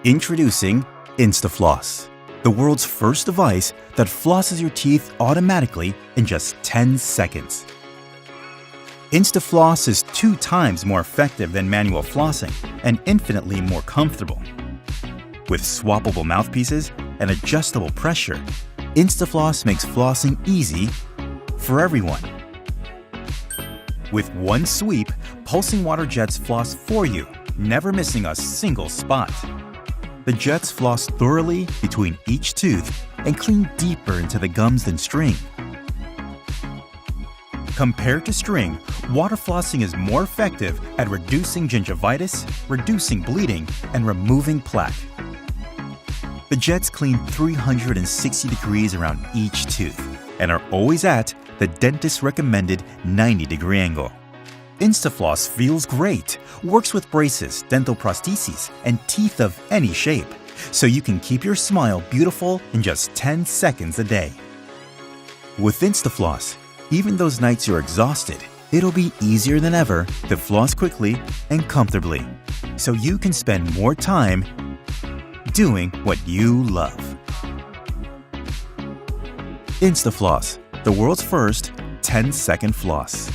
Introducing Instafloss, the world's first device that flosses your teeth automatically in just 10 seconds. Instafloss is 2 times more effective than manual flossing and infinitely more comfortable. With swappable mouthpieces and adjustable pressure, Instafloss makes flossing easy for everyone. With one sweep, pulsing water jets floss for you, never missing a single spot. The jets floss thoroughly between each tooth and clean deeper into the gums than string. Compared to string, water flossing is more effective at reducing gingivitis, reducing bleeding, and removing plaque. The jets clean 360 degrees around each tooth and are always at the dentist's recommended 90-degree angle. Instafloss feels great, works with braces, dental prostheses, and teeth of any shape, so you can keep your smile beautiful in just 10 seconds a day. With Instafloss, even those nights you're exhausted, it'll be easier than ever to floss quickly and comfortably, so you can spend more time doing what you love. Instafloss, the world's first 10-second floss.